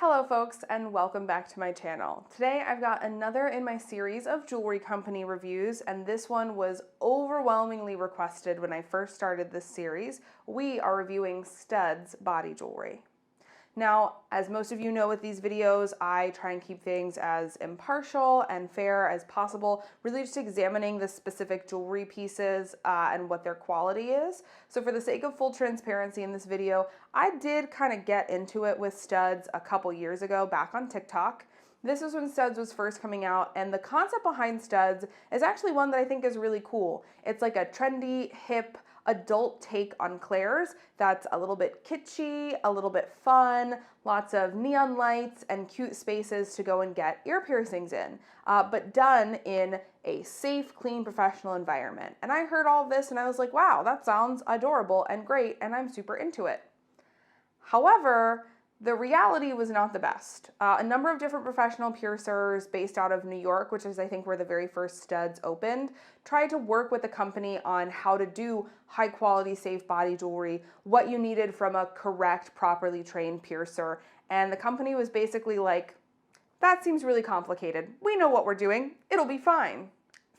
Hello folks, and welcome back to my channel. Today I've got another in my series of jewelry company reviews, and this one was overwhelmingly requested when I first started this series. We are reviewing STUDS body jewelry. Now, as most of you know with these videos, I try and keep things as impartial and fair as possible, really just examining the specific jewelry pieces and what their quality is. So for the sake of full transparency in this video, I did kind of get into it with STUDS a couple years ago back on TikTok. This is when STUDS was first coming out, and the concept behind STUDS is actually one that I think is really cool. It's like a trendy, hip, adult take on Claire's that's a little bit kitschy, a little bit fun, lots of neon lights and cute spaces to go and get ear piercings in, but done in a safe, clean, professional environment. And I heard all of this and I was like, wow, that sounds adorable and great, and I'm super into it. However, the reality was not the best. A number of different professional piercers based out of New York, which is I think where the very first STUDS opened, tried to work with the company on how to do high quality, safe body jewelry, what you needed from a correct, properly trained piercer. And the company was basically like, that seems really complicated. We know what we're doing. It'll be fine.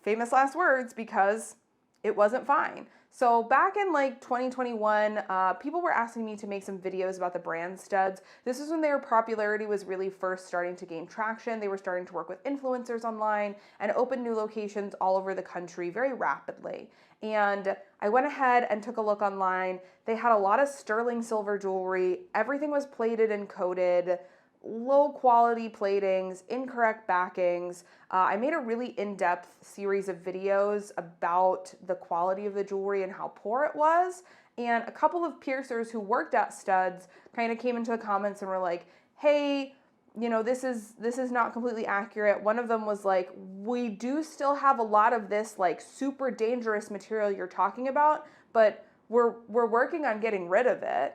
Famous last words, because it wasn't fine. So back in like 2021, people were asking me to make some videos about the brand STUDS. This is when their popularity was really first starting to gain traction. They were starting to work with influencers online and open new locations all over the country very rapidly. And I went ahead and took a look online. They had a lot of sterling silver jewelry. Everything was plated and coated. Low quality platings, incorrect backings. I made a really in-depth series of videos about the quality of the jewelry and how poor it was. And a couple of piercers who worked at STUDS kind of came into the comments and were like, hey, you know, this is not completely accurate. One of them was like, we do still have a lot of this like super dangerous material you're talking about, but we're working on getting rid of it.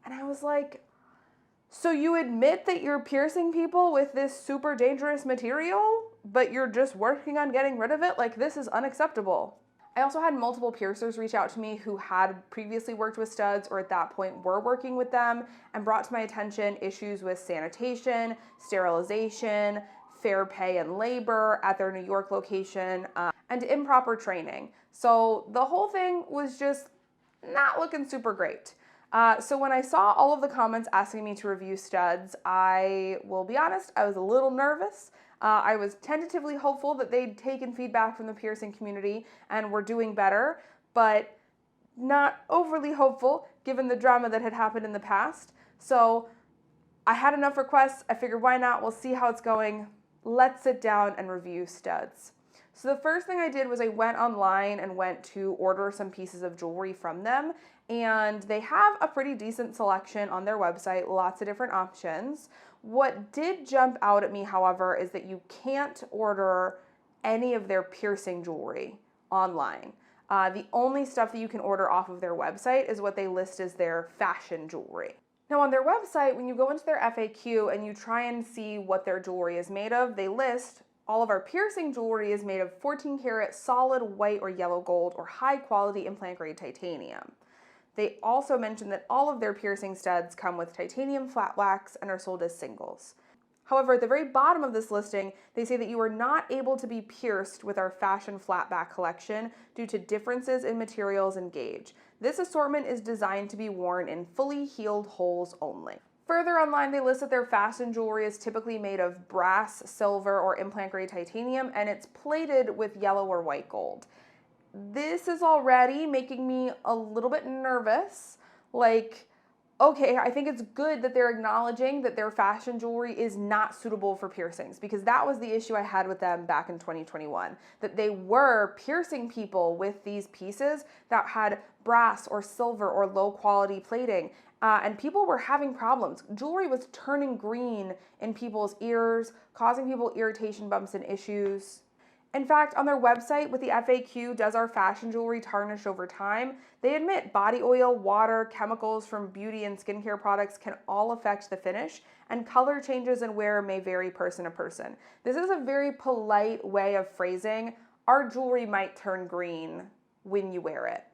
And I was like, so you admit that you're piercing people with this super dangerous material, but you're just working on getting rid of it? Like, this is unacceptable. I also had multiple piercers reach out to me who had previously worked with STUDS or at that point were working with them, and brought to my attention issues with sanitation, sterilization, fair pay and labor at their New York location, and improper training. So the whole thing was just not looking super great. So when I saw all of the comments asking me to review STUDS, I will be honest, I was a little nervous. I was tentatively hopeful that they'd taken feedback from the piercing community and were doing better, but not overly hopeful given the drama that had happened in the past. So I had enough requests. I figured, why not? We'll see how it's going. Let's sit down and review STUDS. So the first thing I did was I went online and went to order some pieces of jewelry from them, and they have a pretty decent selection on their website, lots of different options. What did jump out at me, however, is that you can't order any of their piercing jewelry online. The only stuff that you can order off of their website is what they list as their fashion jewelry. Now on their website, when you go into their FAQ and you try and see what their jewelry is made of, they list all of our piercing jewelry is made of 14 karat solid white or yellow gold or high quality implant grade titanium. They also mention that all of their piercing studs come with titanium flat wax and are sold as singles. However, at the very bottom of this listing, they say that you are not able to be pierced with our fashion flatback collection due to differences in materials and gauge. This assortment is designed to be worn in fully healed holes only. Further online, they list that their fashion jewelry is typically made of brass, silver, or implant grade titanium, and it's plated with yellow or white gold. This is already making me a little bit nervous. Like, okay, I think it's good that they're acknowledging that their fashion jewelry is not suitable for piercings, because that was the issue I had with them back in 2021, that they were piercing people with these pieces that had brass or silver or low quality plating. And people were having problems. Jewelry was turning green in people's ears, causing people irritation bumps and issues. In fact, on their website with the FAQ, does our fashion jewelry tarnish over time? They admit body oil, water, chemicals from beauty and skincare products can all affect the finish, and color changes and wear may vary person to person. This is a very polite way of phrasing, our jewelry might turn green when you wear it.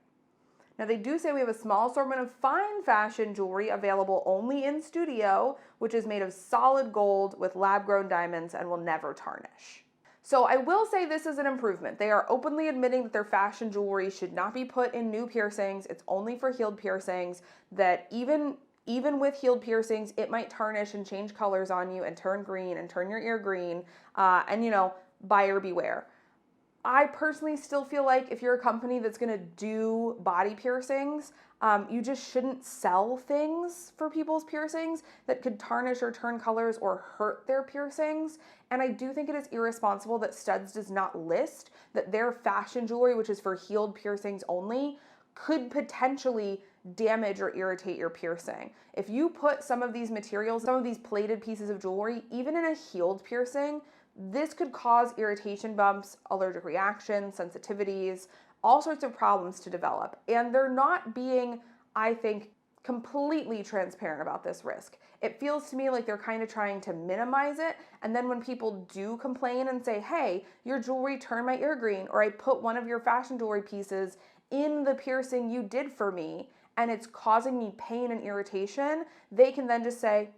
Now they do say we have a small assortment of fine fashion jewelry available only in studio, which is made of solid gold with lab-grown diamonds and will never tarnish. So I will say this is an improvement. They are openly admitting that their fashion jewelry should not be put in new piercings. It's only for healed piercings, that even with healed piercings, it might tarnish and change colors on you and turn green and turn your ear green, and buyer beware. I personally still feel like if you're a company that's gonna do body piercings, you just shouldn't sell things for people's piercings that could tarnish or turn colors or hurt their piercings. And I do think it is irresponsible that Studs does not list that their fashion jewelry, which is for healed piercings only, could potentially damage or irritate your piercing. If you put some of these materials, some of these plated pieces of jewelry, even in a healed piercing, this could cause irritation bumps, allergic reactions, sensitivities, all sorts of problems to develop. And they're not being, I think, completely transparent about this risk. It feels to me like they're kind of trying to minimize it. And then when people do complain and say, hey, your jewelry turned my ear green, or I put one of your fashion jewelry pieces in the piercing you did for me, and it's causing me pain and irritation, they can then just say,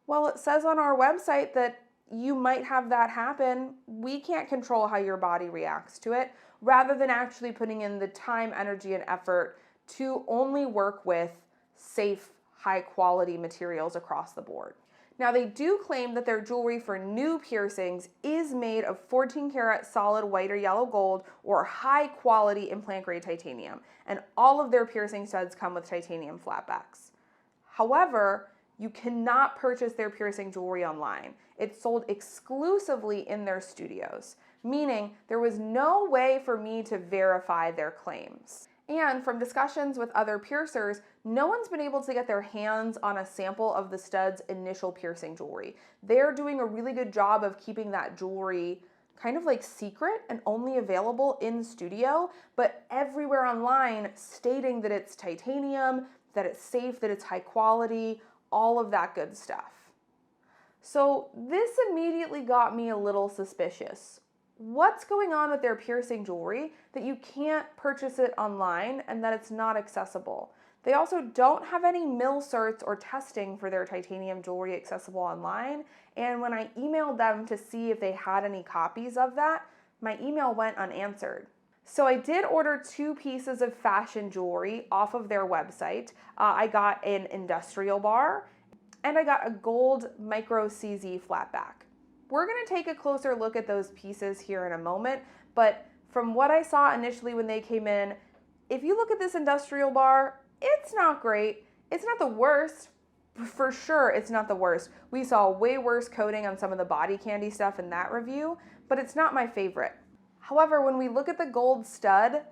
well, it says on our website that you might have that happen. We can't control how your body reacts to it, rather than actually putting in the time, energy, and effort to only work with safe, high quality materials across the board. Now they do claim that their jewelry for new piercings is made of 14 karat solid white or yellow gold or high quality implant grade titanium, and all of their piercing studs come with titanium flatbacks. However, you cannot purchase their piercing jewelry online. It's sold exclusively in their studios, meaning there was no way for me to verify their claims. And from discussions with other piercers, no one's been able to get their hands on a sample of the Studs' initial piercing jewelry. They're doing a really good job of keeping that jewelry kind of like secret and only available in studio, but everywhere online stating that it's titanium, that it's safe, that it's high quality, all of that good stuff. So this immediately got me a little suspicious. What's going on with their piercing jewelry that you can't purchase it online and that it's not accessible? They also don't have any mill certs or testing for their titanium jewelry accessible online. And when I emailed them to see if they had any copies of that, my email went unanswered. So I did order 2 pieces of fashion jewelry off of their website. I got an industrial bar and I got a gold micro CZ flatback. We're gonna take a closer look at those pieces here in a moment, but from what I saw initially when they came in, if you look at this industrial bar, it's not great. It's not the worst. For sure, it's not the worst. We saw way worse coating on some of the body candy stuff in that review, but it's not my favorite. However, when we look at the gold stud,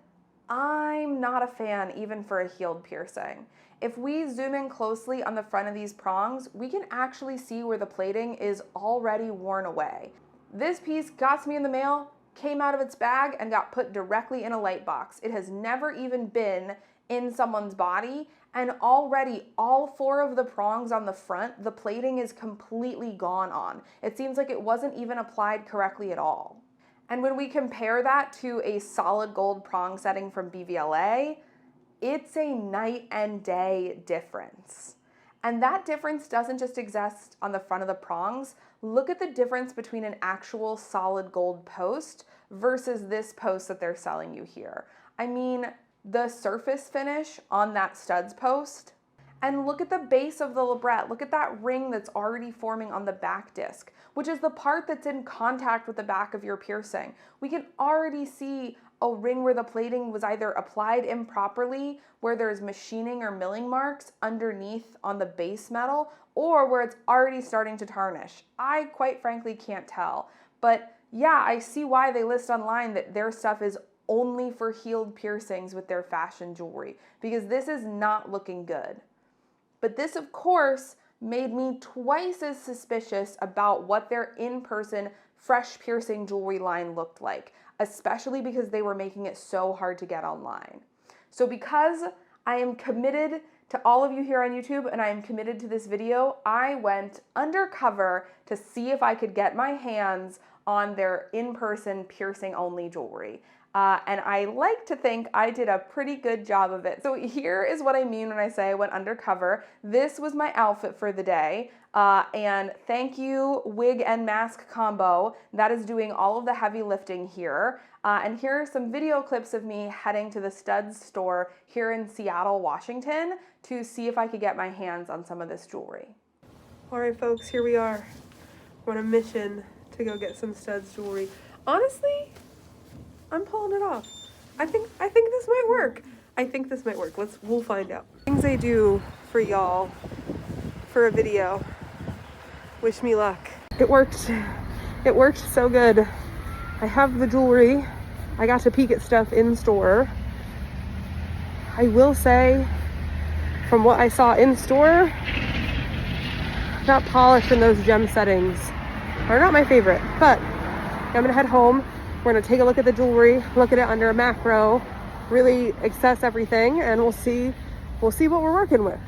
I'm not a fan even for a healed piercing. If we zoom in closely on the front of these prongs, we can actually see where the plating is already worn away. This piece got to me in the mail, came out of its bag, and got put directly in a light box. It has never even been in someone's body, and already all 4 of the prongs on the front, the plating is completely gone on. It seems like it wasn't even applied correctly at all. And when we compare that to a solid gold prong setting from BVLA, it's a night and day difference. And that difference doesn't just exist on the front of the prongs. Look at the difference between an actual solid gold post versus this post that they're selling you here. I mean, the surface finish on that Studs post, and look at the base of the labret. Look at that ring that's already forming on the back disc, which is the part that's in contact with the back of your piercing. We can already see a ring where the plating was either applied improperly, where there's machining or milling marks underneath on the base metal, or where it's already starting to tarnish. I quite frankly can't tell. But yeah, I see why they list online that their stuff is only for healed piercings with their fashion jewelry, because this is not looking good. But this, of course, made me twice as suspicious about what their in-person fresh piercing jewelry line looked like, especially because they were making it so hard to get online. So because I am committed to all of you here on YouTube and I am committed to this video, I went undercover to see if I could get my hands on their in-person piercing only jewelry. and I like to think I did a pretty good job of it. So here is what I mean when I say I went undercover. This was my outfit for the day. And thank you, wig and mask combo. That is doing all of the heavy lifting here. And here are some video clips of me heading to the STUDS store here in Seattle, Washington, to see if I could get my hands on some of this jewelry. All right, folks, here we are. We're on a mission to go get some STUDS jewelry. Honestly, I'm pulling it off. I think this might work. I think this might work. We'll find out. Things I do for y'all for a video. Wish me luck. It worked. It worked so good. I have the jewelry. I got to peek at stuff in store. I will say, from what I saw in store, that polish and those gem settings are not my favorite, but I'm gonna head home. We're gonna take a look at the jewelry, look at it under a macro, really assess everything, and we'll see what we're working with.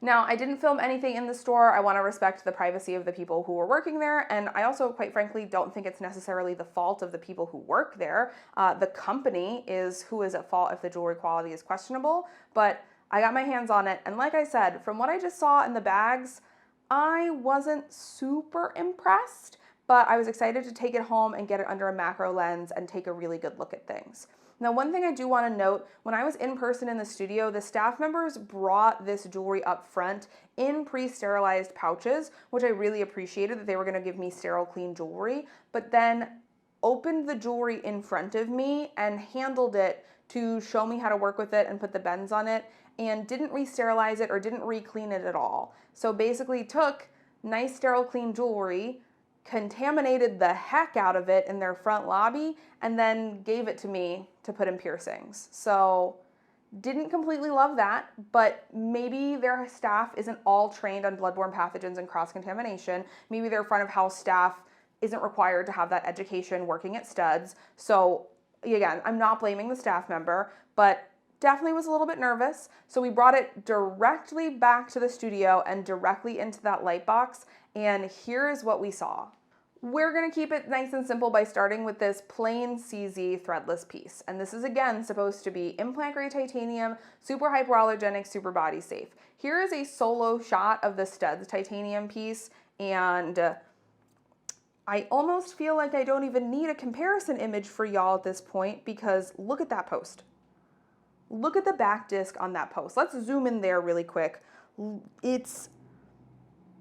Now, I didn't film anything in the store. I want to respect the privacy of the people who were working there, and I also, quite frankly, don't think it's necessarily the fault of the people who work there. The company is who is at fault if the jewelry quality is questionable, but I got my hands on it, and like I said, from what I just saw in the bags, I wasn't super impressed, but I was excited to take it home and get it under a macro lens and take a really good look at things. Now, one thing I do want to note, when I was in person in the studio, the staff members brought this jewelry up front in pre-sterilized pouches, which I really appreciated that they were going to give me sterile clean jewelry, but then opened the jewelry in front of me and handled it to show me how to work with it and put the bends on it, and didn't re-sterilize it or didn't re-clean it at all. So basically took nice sterile clean jewelry, contaminated the heck out of it in their front lobby, and then gave it to me to put in piercings. So didn't completely love that, but maybe their staff isn't all trained on bloodborne pathogens and cross-contamination. Maybe their front of house staff isn't required to have that education working at STUDS. So again, I'm not blaming the staff member, but definitely was a little bit nervous. So we brought it directly back to the studio and directly into that light box. And here's what we saw. We're gonna keep it nice and simple by starting with this plain CZ threadless piece. And this is again supposed to be implant grade titanium, super hypoallergenic, super body safe. Here is a solo shot of the STUDS titanium piece, and I almost feel like I don't even need a comparison image for y'all at this point, because look at that post. Look at the back disc on that post. Let's zoom in there really quick.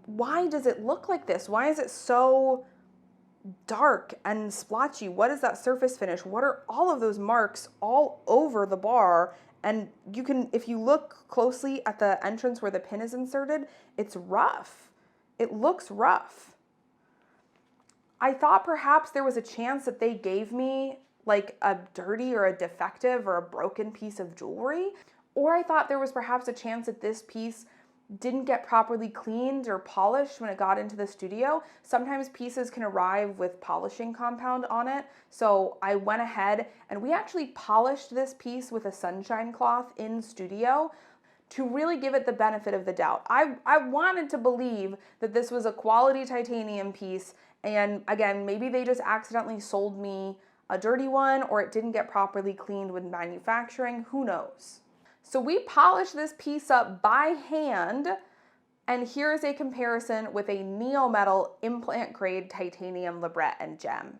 Why does it look like this? Why is it so dark and splotchy? What is that surface finish? What are all of those marks all over the bar? And you can, if you look closely at the entrance where the pin is inserted, it's rough. It looks rough. I thought perhaps there was a chance that they gave me like a dirty or a defective or a broken piece of jewelry. Or I thought there was perhaps a chance that this piece didn't get properly cleaned or polished when it got into the studio. Sometimes pieces can arrive with polishing compound on it. So I went ahead and we actually polished this piece with a sunshine cloth in studio to really give it the benefit of the doubt. I wanted to believe that this was a quality titanium piece, and again, maybe they just accidentally sold me a dirty one, or it didn't get properly cleaned with manufacturing, who knows. So we polished this piece up by hand, and here is a comparison with a Neometal implant grade titanium labret and gem.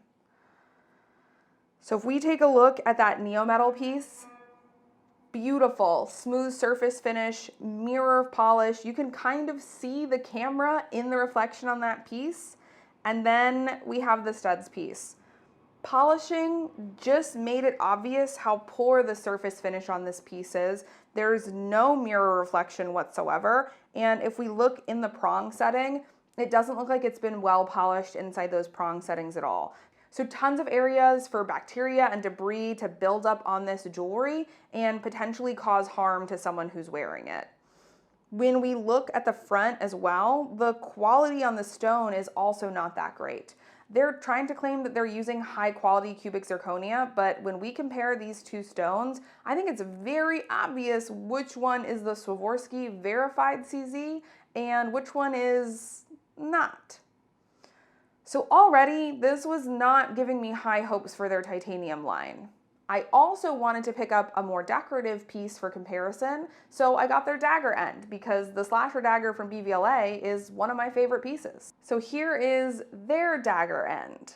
So if we take a look at that Neometal piece, beautiful, smooth surface finish, mirror polish. You can kind of see the camera in the reflection on that piece. And then we have the STUDS piece. Polishing just made it obvious how poor the surface finish on this piece is. There's no mirror reflection whatsoever. And if we look in the prong setting, it doesn't look like it's been well polished inside those prong settings at all. So tons of areas for bacteria and debris to build up on this jewelry and potentially cause harm to someone who's wearing it. When we look at the front as well, the quality on the stone is also not that great. They're trying to claim that they're using high quality cubic zirconia, but when we compare these two stones, I think it's very obvious which one is the Swarovski verified CZ and which one is not. So already, this was not giving me high hopes for their titanium line. I also wanted to pick up a more decorative piece for comparison, so I got their dagger end because the slasher dagger from BVLA is one of my favorite pieces. So here is their dagger end.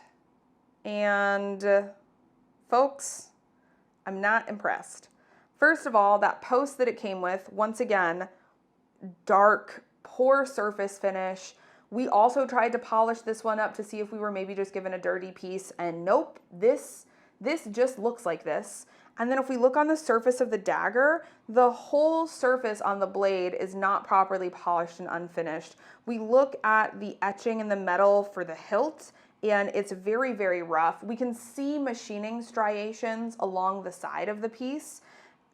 And folks, I'm not impressed. First of all, that post that it came with, once again, dark, poor surface finish. We also tried to polish this one up to see if we were maybe just given a dirty piece, and nope, this just looks like this. And then if we look on the surface of the dagger, the whole surface on the blade is not properly polished and unfinished. We look at the etching in the metal for the hilt, and it's very, very rough. We can see machining striations along the side of the piece.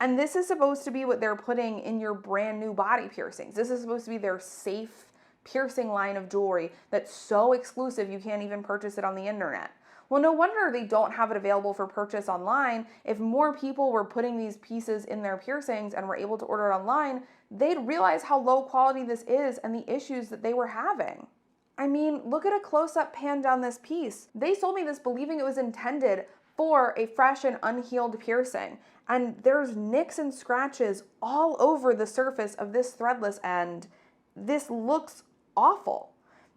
And this is supposed to be what they're putting in your brand new body piercings. This is supposed to be their safe piercing line of jewelry that's so exclusive you can't even purchase it on the internet. Well, no wonder they don't have it available for purchase online. If more people were putting these pieces in their piercings and were able to order it online, they'd realize how low quality this is and the issues that they were having. I mean, look at a close-up pan down this piece. They sold me this believing it was intended for a fresh and unhealed piercing. And there's nicks and scratches all over the surface of this threadless end. This looks awful.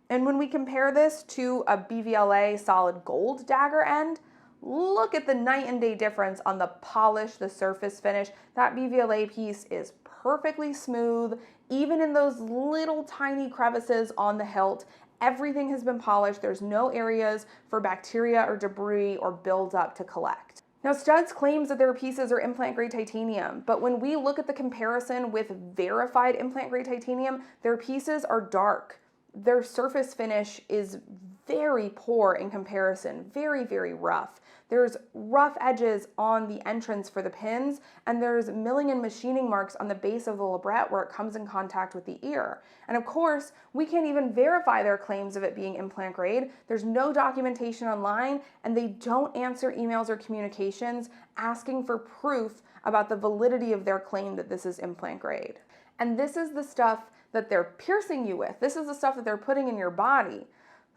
And when we compare this to a BVLA solid gold dagger end, look at the night and day difference on the polish, the surface finish. That BVLA piece is perfectly smooth, even in those little tiny crevices on the hilt. Everything has been polished. There's no areas for bacteria or debris or buildup to collect. Now, STUDS claims that their pieces are implant-grade titanium, but when we look at the comparison with verified implant-grade titanium, their pieces are dark. Their surface finish is very poor in comparison, very, very rough. There's rough edges on the entrance for the pins, and there's milling and machining marks on the base of the labret where it comes in contact with the ear. And of course, we can't even verify their claims of it being implant grade. There's no documentation online, and they don't answer emails or communications asking for proof about the validity of their claim that this is implant grade. And this is the stuff that they're piercing you with. This is the stuff that they're putting in your body.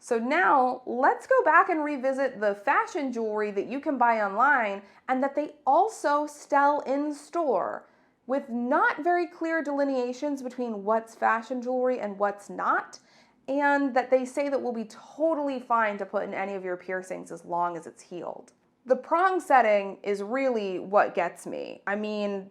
So now let's go back and revisit the fashion jewelry that you can buy online and that they also sell in store with not very clear delineations between what's fashion jewelry and what's not, and that they say that will be totally fine to put in any of your piercings as long as it's healed. The prong setting is really what gets me. I mean,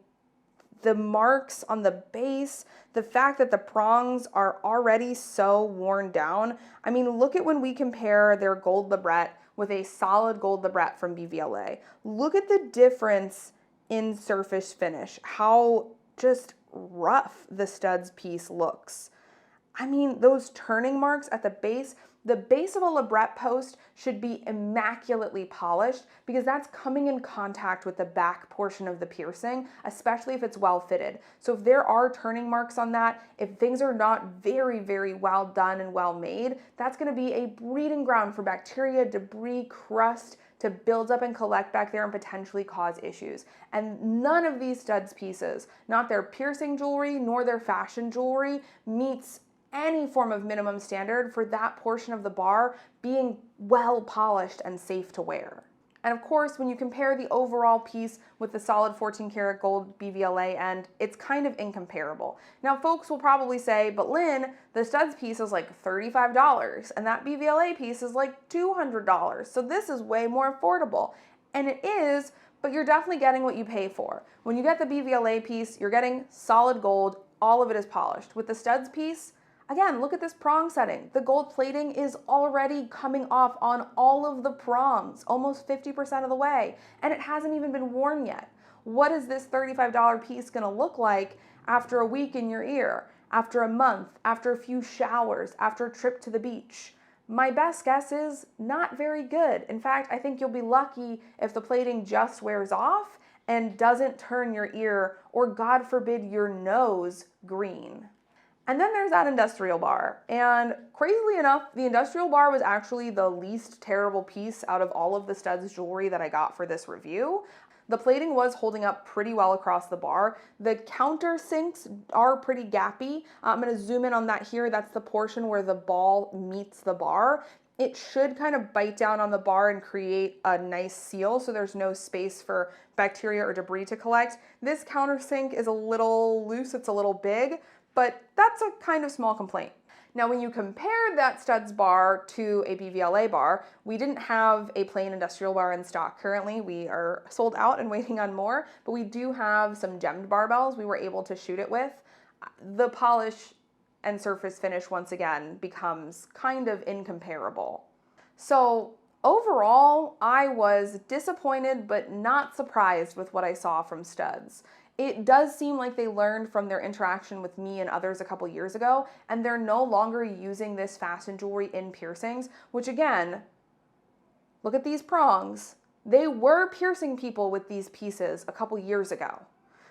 the marks on the base, the fact that the prongs are already so worn down. I mean, look at when we compare their gold labret with a solid gold labret from BVLA. Look at the difference in surface finish, how just rough the STUDS piece looks. I mean, those turning marks at the base of a labret post should be immaculately polished because that's coming in contact with the back portion of the piercing, especially if it's well fitted. So if there are turning marks on that, if things are not very, very well done and well made, that's gonna be a breeding ground for bacteria, debris, crust to build up and collect back there and potentially cause issues. And none of these STUDS pieces, not their piercing jewelry nor their fashion jewelry, meets any form of minimum standard for that portion of the bar being well polished and safe to wear. And of course, when you compare the overall piece with the solid 14 karat gold BVLA end, it's kind of incomparable. Now, folks will probably say, but Lynn, the STUDS piece is like $35 and that BVLA piece is like $200. So this is way more affordable. And it is, but you're definitely getting what you pay for. When you get the BVLA piece, you're getting solid gold, all of it is polished. With the STUDS piece, again, look at this prong setting. The gold plating is already coming off on all of the prongs, almost 50% of the way, and it hasn't even been worn yet. What is this $35 piece gonna look like after a week in your ear, after a month, after a few showers, after a trip to the beach? My best guess is not very good. In fact, I think you'll be lucky if the plating just wears off and doesn't turn your ear, or God forbid, your nose green. And then there's that industrial bar. And crazily enough, the industrial bar was actually the least terrible piece out of all of the STUDS jewelry that I got for this review. The plating was holding up pretty well across the bar. The countersinks are pretty gappy. I'm gonna zoom in on that here. That's the portion where the ball meets the bar. it should kind of bite down on the bar and create a nice seal so there's no space for bacteria or debris to collect. This countersink is a little loose, it's a little big, but that's a kind of small complaint. Now, when you compare that STUDS bar to a BVLA bar, we didn't have a plain industrial bar in stock currently. We are sold out and waiting on more, but we do have some gemmed barbells we were able to shoot it with. The polish and surface finish, once again, becomes kind of incomparable. So overall, I was disappointed but not surprised with what I saw from STUDS. It does seem like they learned from their interaction with me and others a couple years ago, and they're no longer using this fashion jewelry in piercings, which again, look at these prongs. They were piercing people with these pieces a couple years ago.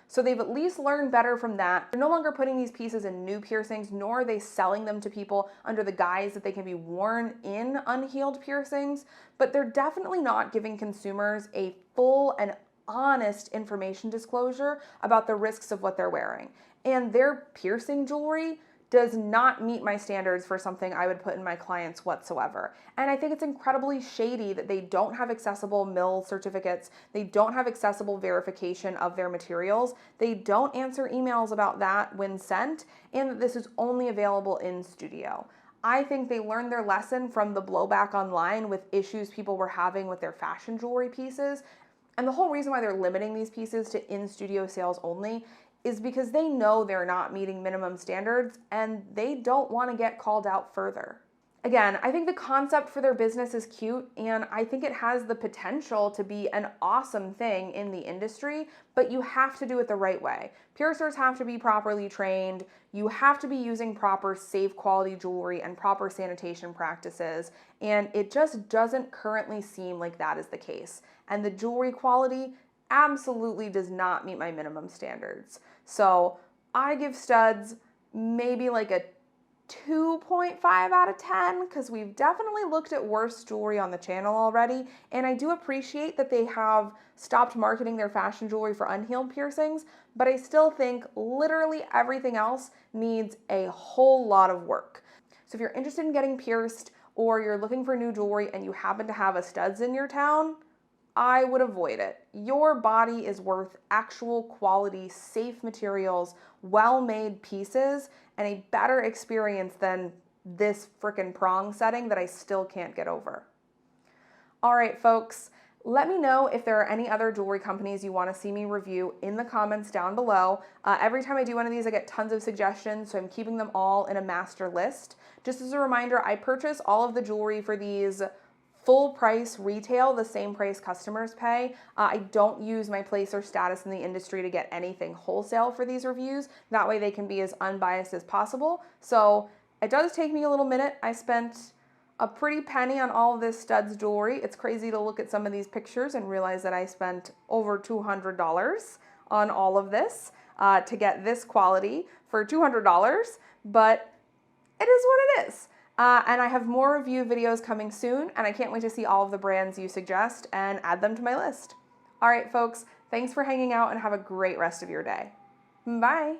So they've at least learned better from that. They're no longer putting these pieces in new piercings, nor are they selling them to people under the guise that they can be worn in unhealed piercings, but they're definitely not giving consumers a full and honest information disclosure about the risks of what they're wearing. And their piercing jewelry does not meet my standards for something I would put in my clients whatsoever. And I think it's incredibly shady that they don't have accessible mill certificates, they don't have accessible verification of their materials, they don't answer emails about that when sent, and that this is only available in studio. I think they learned their lesson from the blowback online with issues people were having with their fashion jewelry pieces. And the whole reason why they're limiting these pieces to in-studio sales only is because they know they're not meeting minimum standards and they don't want to get called out further. Again, I think the concept for their business is cute and I think it has the potential to be an awesome thing in the industry, but you have to do it the right way. Piercers have to be properly trained, you have to be using proper safe quality jewelry and proper sanitation practices, and it just doesn't currently seem like that is the case. And the jewelry quality absolutely does not meet my minimum standards. So I give STUDS maybe like a 2.5 out of 10 because we've definitely looked at worse jewelry on the channel already, and I do appreciate that they have stopped marketing their fashion jewelry for unhealed piercings, but I still think literally everything else needs a whole lot of work. So if you're interested in getting pierced or you're looking for new jewelry and you happen to have a STUDS in your town, I would avoid it. Your body is worth actual quality, safe materials, well-made pieces, and a better experience than this frickin' prong setting that I still can't get over. All right, folks, let me know if there are any other jewelry companies you want to see me review in the comments down below. Every time I do one of these, I get tons of suggestions, so I'm keeping them all in a master list. Just as a reminder, I purchase all of the jewelry for these full price retail, the same price customers pay. I don't use my place or status in the industry to get anything wholesale for these reviews. That way they can be as unbiased as possible. So it does take me a little minute. I spent a pretty penny on all of this STUDS jewelry. It's crazy to look at some of these pictures and realize that I spent over $200 on all of this to get this quality for $200, but it is what it is. And I have more review videos coming soon, and I can't wait to see all of the brands you suggest and add them to my list. All right, folks, thanks for hanging out and have a great rest of your day. Bye.